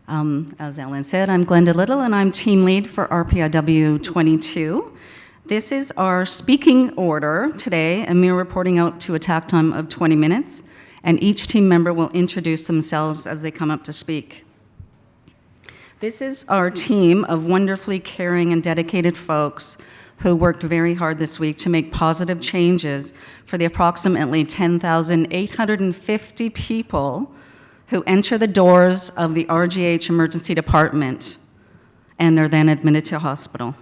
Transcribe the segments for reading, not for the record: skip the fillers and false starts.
As Ellen said, I'm Glenda Little, and I'm team lead for RPIW 22. This is our speaking order today, and we're reporting out to a tack time of 20 minutes, and each team member will introduce themselves as they come up to speak. This is our team of wonderfully caring and dedicated folks who worked very hard this week to make positive changes for the approximately 10,850 people who enter the doors of the RGH emergency department and are then admitted to hospital.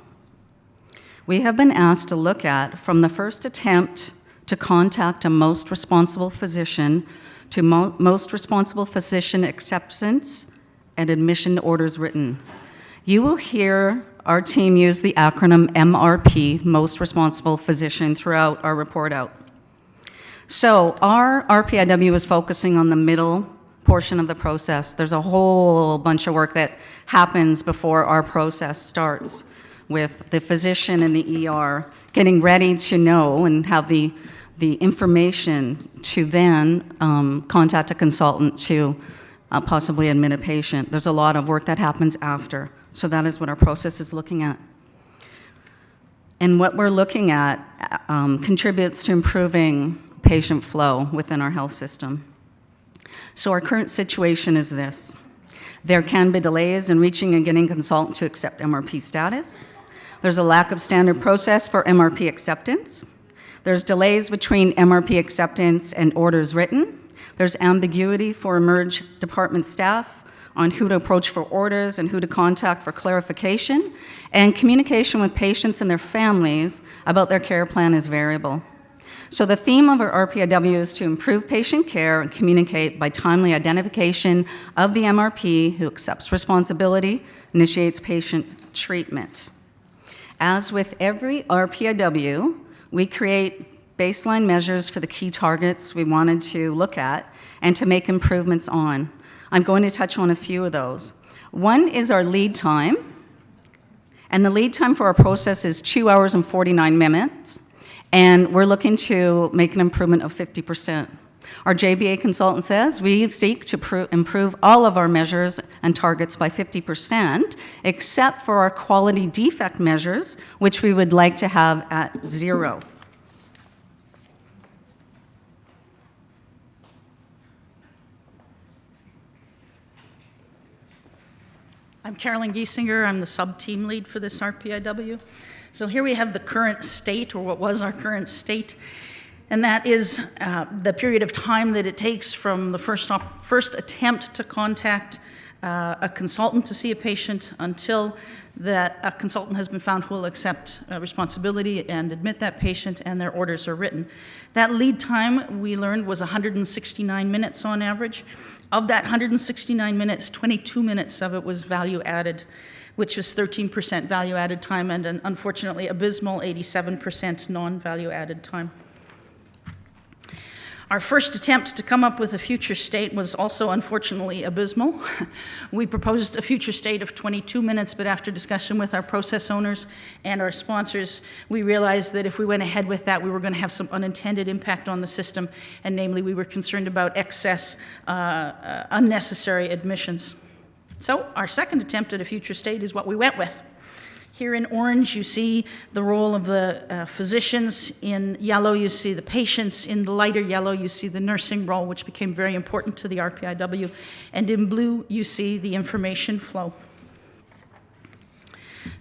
We have been asked to look at, from the first attempt to contact a most responsible physician to most responsible physician acceptance and admission orders written. You will hear our team use the acronym MRP, Most Responsible Physician, throughout our report out. So our RPIW is focusing on the middle portion of the process. There's a whole bunch of work that happens before our process starts, with the physician in the ER getting ready to know and have the information to then contact a consultant to possibly admit a patient. There's a lot of work that happens after. So that is what our process is looking at. And what we're looking at contributes to improving patient flow within our health system. So our current situation is this. There can be delays in reaching and getting a consultant to accept MRP status. There's a lack of standard process for MRP acceptance. There's delays between MRP acceptance and orders written. There's ambiguity for emerge department staff on who to approach for orders and who to contact for clarification, and communication with patients and their families about their care plan is variable. So the theme of our RPIW is to improve patient care and communicate by timely identification of the MRP who accepts responsibility, initiates patient treatment. As with every RPIW, we create baseline measures for the key targets we wanted to look at and to make improvements on. I'm going to touch on a few of those. One is our lead time, and the lead time for our process is 2 hours and 49 minutes, and we're looking to make an improvement of 50%. Our JBA consultant says we seek to improve all of our measures and targets by 50%, except for our quality defect measures, which we would like to have at 0. I'm Carolyn Giesinger. I'm the sub-team lead for this RPIW. So here we have the current state, or what was our current state, and that is the period of time that it takes from the first attempt to contact a consultant to see a patient until that a consultant has been found who will accept responsibility and admit that patient and their orders are written. That lead time, we learned, was 169 minutes on average. Of that 169 minutes, 22 minutes of it was value added, which was 13% value added time, and an unfortunately abysmal 87% non-value added time. Our first attempt to come up with a future state was also unfortunately abysmal. We proposed a future state of 22 minutes, but after discussion with our process owners and our sponsors, we realized that if we went ahead with that, we were going to have some unintended impact on the system, and namely we were concerned about excess unnecessary admissions. So our second attempt at a future state is what we went with. Here in orange, you see the role of the physicians. In yellow, you see the patients. In the lighter yellow, you see the nursing role, which became very important to the RPIW. And in blue, you see the information flow.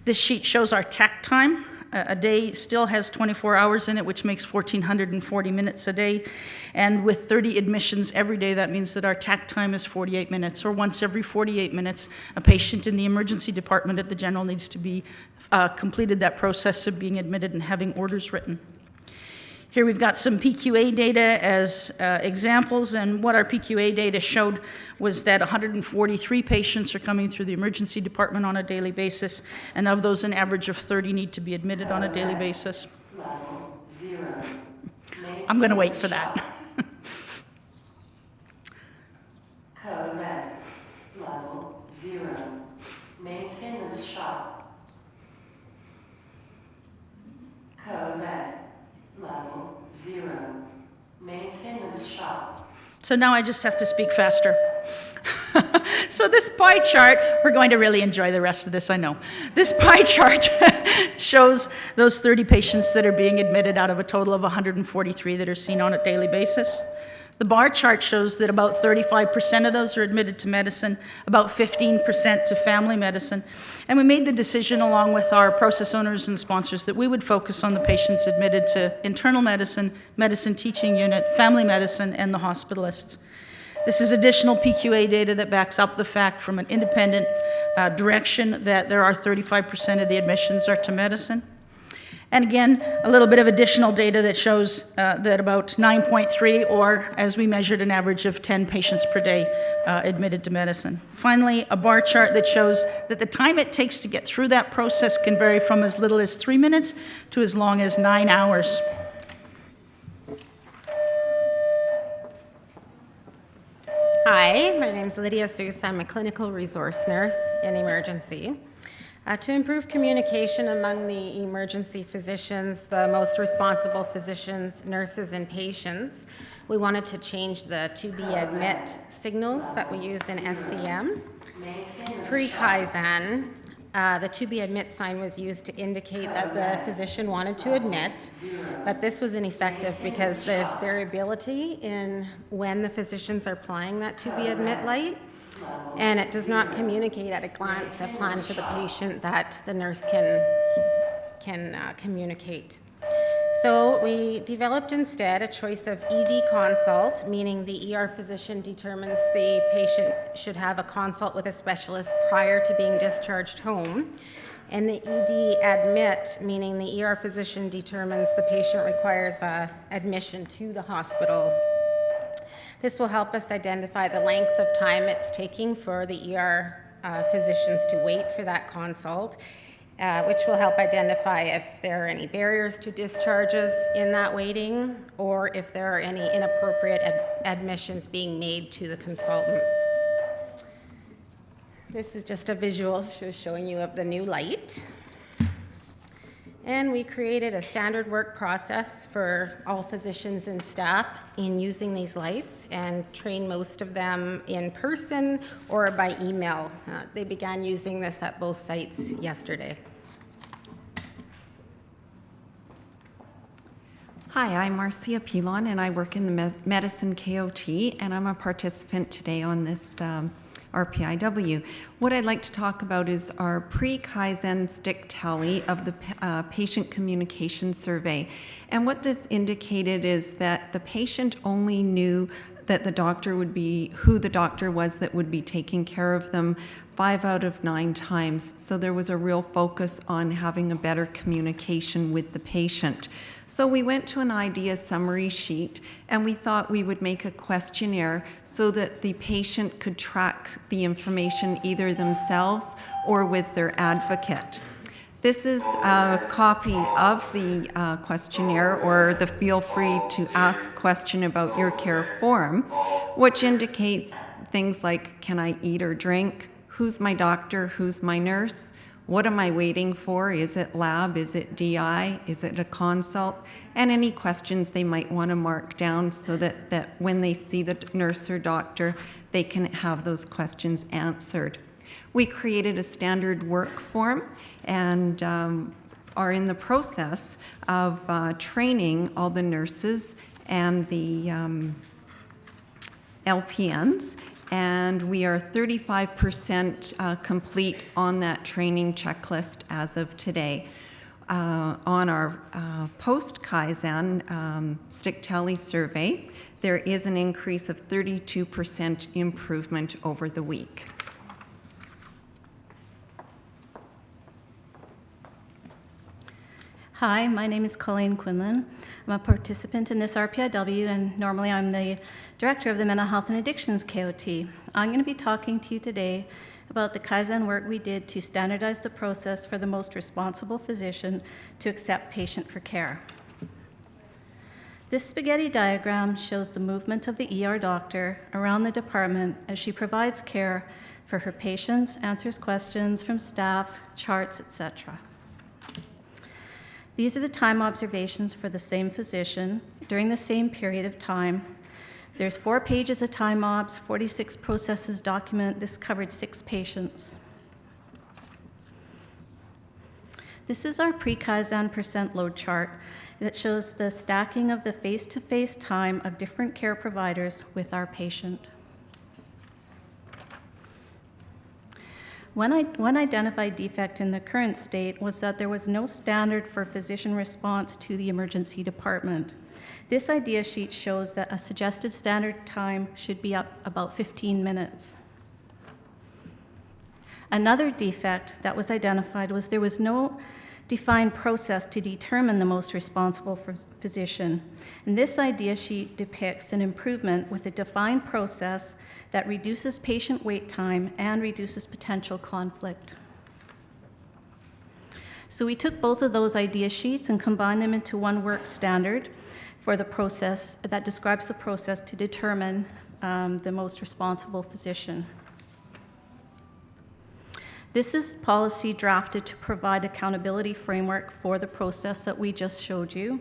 This sheet shows our tack time. A day still has 24 hours in it, which makes 1,440 minutes a day. And with 30 admissions every day, that means that our tack time is 48 minutes, or once every 48 minutes, a patient in the emergency department at the general needs to be completed that process of being admitted and having orders written. Here we've got some PQA data as examples, and what our PQA data showed was that 143 patients are coming through the emergency department on a daily basis, and of those, an average of 30 need to be admitted on a daily basis. I'm going to wait for that. Code red, level 0. Maintain the shop. Code red, level 0. Maintain the shop. So now I just have to speak faster. So this pie chart, we're going to really enjoy the rest of this, I know. This pie chart shows those 30 patients that are being admitted out of a total of 143 that are seen on a daily basis. The bar chart shows that about 35% of those are admitted to medicine, about 15% to family medicine. And we made the decision along with our process owners and sponsors that we would focus on the patients admitted to internal medicine, medicine teaching unit, family medicine, and the hospitalists. This is additional PQA data that backs up the fact from an independent direction that there are 35% of the admissions are to medicine. And again, a little bit of additional data that shows that about 9.3, or as we measured, an average of 10 patients per day admitted to medicine. Finally, a bar chart that shows that the time it takes to get through that process can vary from as little as 3 minutes to as long as 9 hours. Hi, my name is Lydia Seuss. I'm a clinical resource nurse in emergency. To improve communication among the emergency physicians, the most responsible physicians, nurses, and patients, we wanted to change the to be admit signals that we use in SCM. Pre-Kaizen, the to be admit sign was used to indicate that the physician wanted to admit, but this was ineffective because there's variability in when the physicians are applying that to be admit light. And it does not communicate at a glance a plan for the patient that the nurse can communicate. So we developed instead a choice of ED consult, meaning the ER physician determines the patient should have a consult with a specialist prior to being discharged home, and the ED admit, meaning the ER physician determines the patient requires admission to the hospital. This will help us identify the length of time it's taking for the ER physicians to wait for that consult, which will help identify if there are any barriers to discharges in that waiting, or if there are any inappropriate admissions being made to the consultants. This is just a visual showing you of the new light. And we created a standard work process for all physicians and staff in using these lights, and trained most of them in person or by email. They began using this at both sites yesterday. Hi, I'm Marcia Pilon, and I work in the medicine KOT, and I'm a participant today on this RPIW. What I'd like to talk about is our pre-Kaizen stick tally of the patient communication survey. And what this indicated is that the patient only knew that the doctor would be, who the doctor was that would be taking care of them 5 out of 9 times. So there was a real focus on having a better communication with the patient. So we went to an idea summary sheet, and we thought we would make a questionnaire so that the patient could track the information either themselves or with their advocate. This is a copy of the questionnaire, or the feel free to ask question about your care form, which indicates things like, can I eat or drink? Who's my doctor? Who's my nurse? What am I waiting for? Is it lab? Is it DI? Is it a consult? And any questions they might want to mark down so that when they see the nurse or doctor, they can have those questions answered. We created a standard work form and are in the process of training all the nurses and the LPNs, and we are 35% complete on that training checklist as of today. On our post-Kaizen stick tally survey, there is an increase of 32% improvement over the week. Hi, my name is Colleen Quinlan. I'm a participant in this RPIW, and normally I'm the director of the Mental Health and Addictions KOT. I'm going to be talking to you today about the Kaizen work we did to standardize the process for the most responsible physician to accept patient for care. This spaghetti diagram shows the movement of the ER doctor around the department as she provides care for her patients, answers questions from staff, charts, etc. These are the time observations for the same physician during the same period of time. There's 4 pages of time obs, 46 processes document. This covered 6 patients. This is our pre-Kaizen percent load chart that shows the stacking of the face-to-face time of different care providers with our patient. One identified defect in the current state was that there was no standard for physician response to the emergency department. This idea sheet shows that a suggested standard time should be up about 15 minutes. Another defect that was identified was there was no defined process to determine the most responsible physician. And this idea sheet depicts an improvement with a defined process that reduces patient wait time and reduces potential conflict. So we took both of those idea sheets and combined them into one work standard for the process that describes the process to determine the most responsible physician. This is policy drafted to provide accountability framework for the process that we just showed you.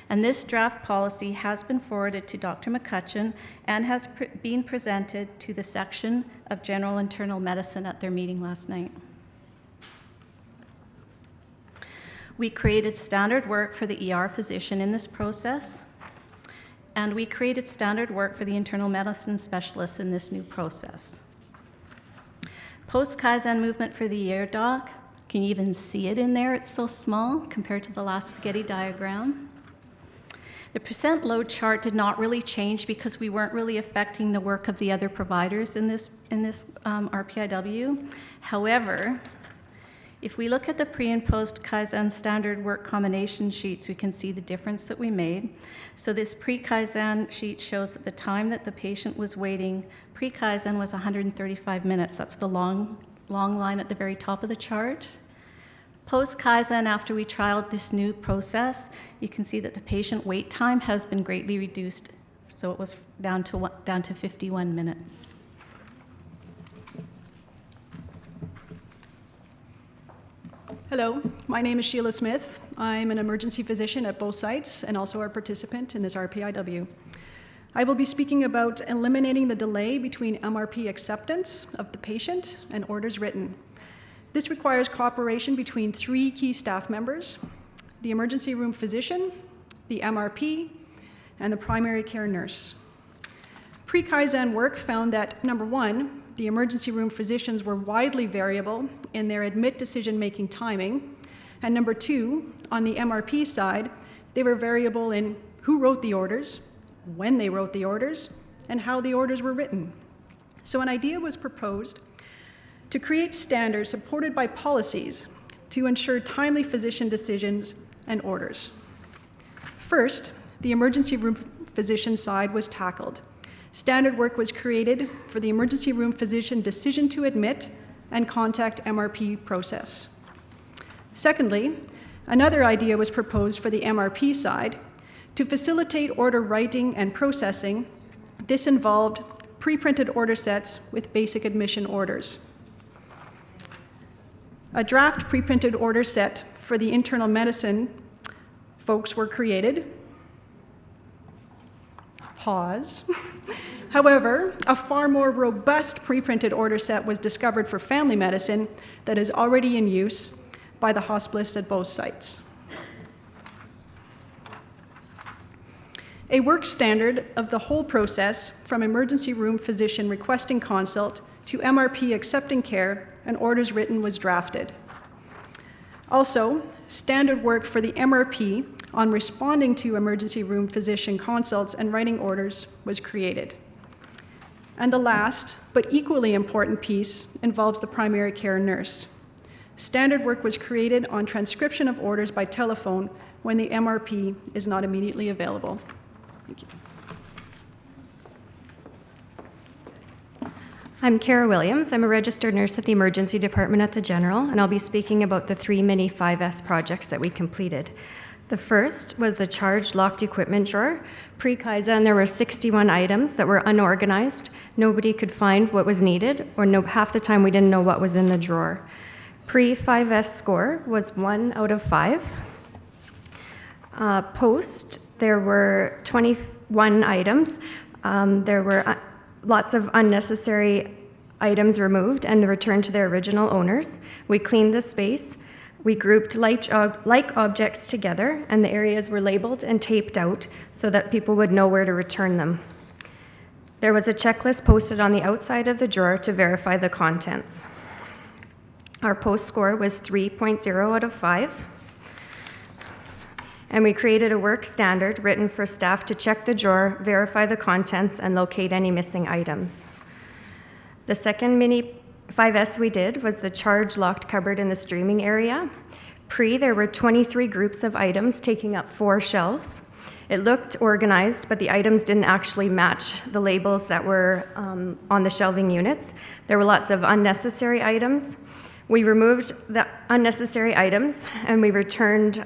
And this draft policy has been forwarded to Dr. McCutcheon and has been presented to the section of General Internal Medicine at their meeting last night. We created standard work for the ER physician in this process, and we created standard work for the internal medicine specialists in this new process. Post-Kaizen movement for the ER doc, can you even see it in there? It's so small compared to the last spaghetti diagram. The percent load chart did not really change because we weren't really affecting the work of the other providers in this RPIW. However, if we look at the pre and post Kaizen standard work combination sheets, we can see the difference that we made. So this pre-Kaizen sheet shows that the time that the patient was waiting pre-Kaizen was 135 minutes. That's the long line at the very top of the chart. Post-Kaizen, after we trialed this new process, you can see that the patient wait time has been greatly reduced. So it was down to 51 minutes. Hello, my name is Sheila Smith. I'm an emergency physician at both sites and also a participant in this RPIW. I will be speaking about eliminating the delay between MRP acceptance of the patient and orders written. This requires cooperation between 3 key staff members: the emergency room physician, the MRP, and the primary care nurse. Pre-Kaizen work found that, number 1, the emergency room physicians were widely variable in their admit decision-making timing, and number 2, on the MRP side, they were variable in who wrote the orders, when they wrote the orders, and how the orders were written. So an idea was proposed to create standards supported by policies to ensure timely physician decisions and orders. First, the emergency room physician side was tackled. Standard work was created for the emergency room physician decision to admit and contact MRP process. Secondly, another idea was proposed for the MRP side to facilitate order writing and processing. This involved pre-printed order sets with basic admission orders. A draft pre-printed order set for the internal medicine folks were created. Pause. However, a far more robust pre-printed order set was discovered for family medicine that is already in use by the hospitalists at both sites. A work standard of the whole process, from emergency room physician requesting consult to MRP accepting care and orders written, was drafted. Also, standard work for the MRP on responding to emergency room physician consults and writing orders was created. And the last, but equally important piece involves the primary care nurse. Standard work was created on transcription of orders by telephone when the MRP is not immediately available. Thank you. I'm Kara Williams. I'm a registered nurse at the emergency department at the General, and I'll be speaking about the 3 mini 5S projects that we completed. The first was the charged locked equipment drawer. Pre-Kaizen, there were 61 items that were unorganized. Nobody could find what was needed, or half the time we didn't know what was in the drawer. Pre-5S score was 1 out of 5. Post, there were 21 items. There were lots of unnecessary items removed and returned to their original owners. We cleaned the space. We grouped like objects together, and the areas were labeled and taped out so that people would know where to return them. There was a checklist posted on the outside of the drawer to verify the contents. Our post score was 3.0 out of 5. And we created a work standard written for staff to check the drawer, verify the contents, and locate any missing items. The second mini 5S we did was the charge locked cupboard in the streaming area. There were 23 groups of items taking up 4 shelves. It looked organized, but the items didn't actually match the labels that were on the shelving units. There were lots of unnecessary items. We removed the unnecessary items, and we returned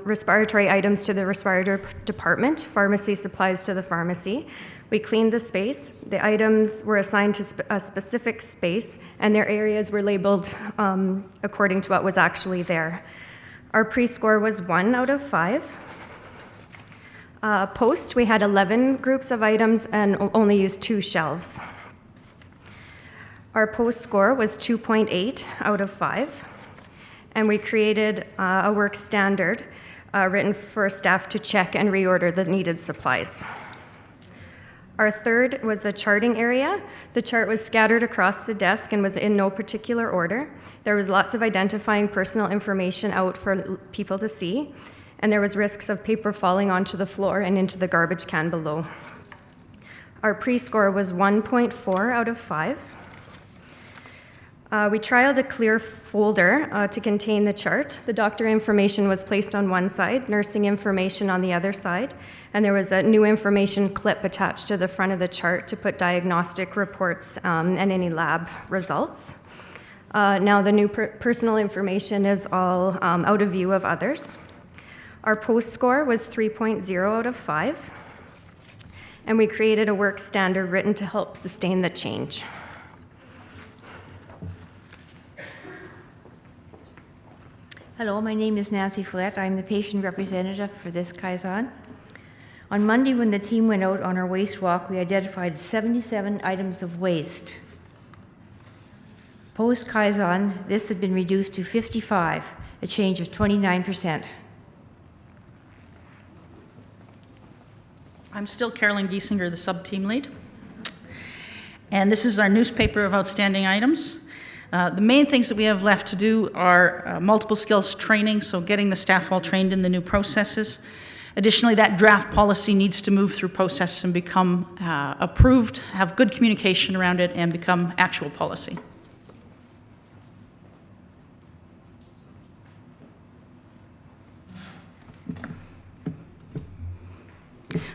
respiratory items to the respiratory department, pharmacy supplies to the pharmacy. We cleaned the space. The items were assigned to a specific space, and their areas were labeled according to what was actually there. Our pre-score was 1 out of 5. Post, we had 11 groups of items and only used 2 shelves. Our post score was 2.8 out of 5, and we created a work standard written for staff to check and reorder the needed supplies. Our third was the charting area. The chart was scattered across the desk and was in no particular order. There was lots of identifying personal information out for people to see, and there was risks of paper falling onto the floor and into the garbage can below. Our pre-score was 1.4 out of 5. We trialed a clear folder to contain the chart. The doctor information was placed on one side, nursing information on the other side, and there was a new information clip attached to the front of the chart to put diagnostic reports and any lab results. Now the new personal information is all out of view of others. Our post score was 3.0 out of 5, and we created a work standard written to help sustain the change. Hello, my name is Nancy Follette. I'm the patient representative for this Kaizen. On Monday, when the team went out on our waste walk, we identified 77 items of waste. Post-Kaizen, this had been reduced to 55, a change of 29%. I'm still Carolyn Giesinger, the sub-team lead. And this is our newspaper of outstanding items. The main things that we have left to do are multiple skills training, so getting the staff all trained in the new processes. Additionally, that draft policy needs to move through process and become approved, have good communication around it, and become actual policy.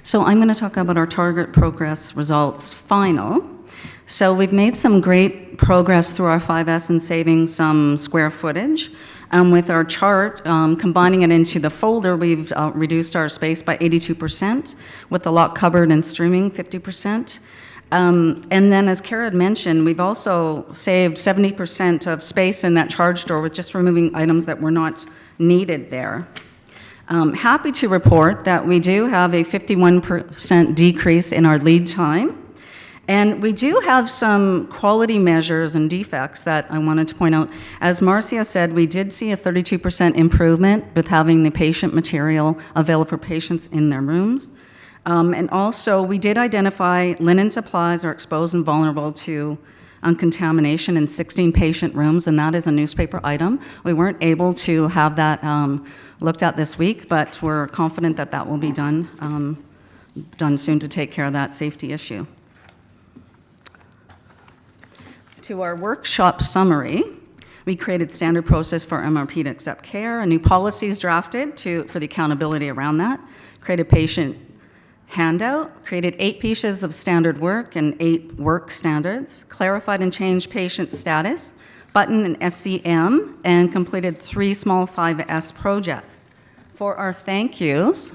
So I'm going to talk about our target progress results final. So we've made some great progress through our 5S in saving some square footage. With our chart, combining it into the folder, we've reduced our space by 82%, with the lock cupboard and streaming 50%. And then, as Kara had mentioned, we've also saved 70% of space in that charge drawer with just removing items that were not needed there. Happy to report that we do have a 51% decrease in our lead time. And we do have some quality measures and defects that I wanted to point out. As Marcia said, we did see a 32% improvement with having the patient material available for patients in their rooms. And also, we did identify linen supplies are exposed and vulnerable to contamination in 16 patient rooms, and that is a newspaper item. We weren't able to have that looked at this week, but we're confident that that will be done soon to take care of that safety issue. To our workshop summary, we created standard process for MRP to accept care, a new policy is drafted for the accountability around that, created patient handout, created 8 pieces of standard work and 8 work standards, clarified and changed patient status, button and SCM, and completed 3 small 5S projects. For our thank yous,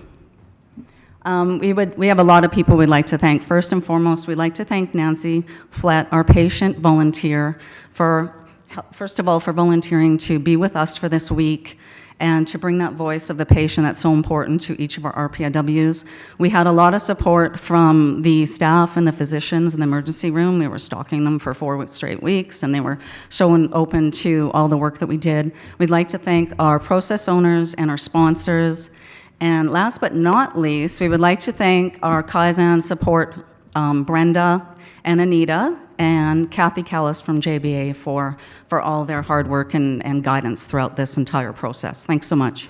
we have a lot of people we'd like to thank. First and foremost, we'd like to thank Nancy Flett, our patient volunteer, first of all, for volunteering to be with us for this week and to bring that voice of the patient that's so important to each of our RPIWs. We had a lot of support from the staff and the physicians in the emergency room. We were stalking them for 4 straight weeks, and they were showing open to all the work that we did. We'd like to thank our process owners and our sponsors. And last but not least, we would like to thank our Kaizen support, Brenda and Anita, and Kathy Callis from JBA for all their hard work and guidance throughout this entire process. Thanks so much.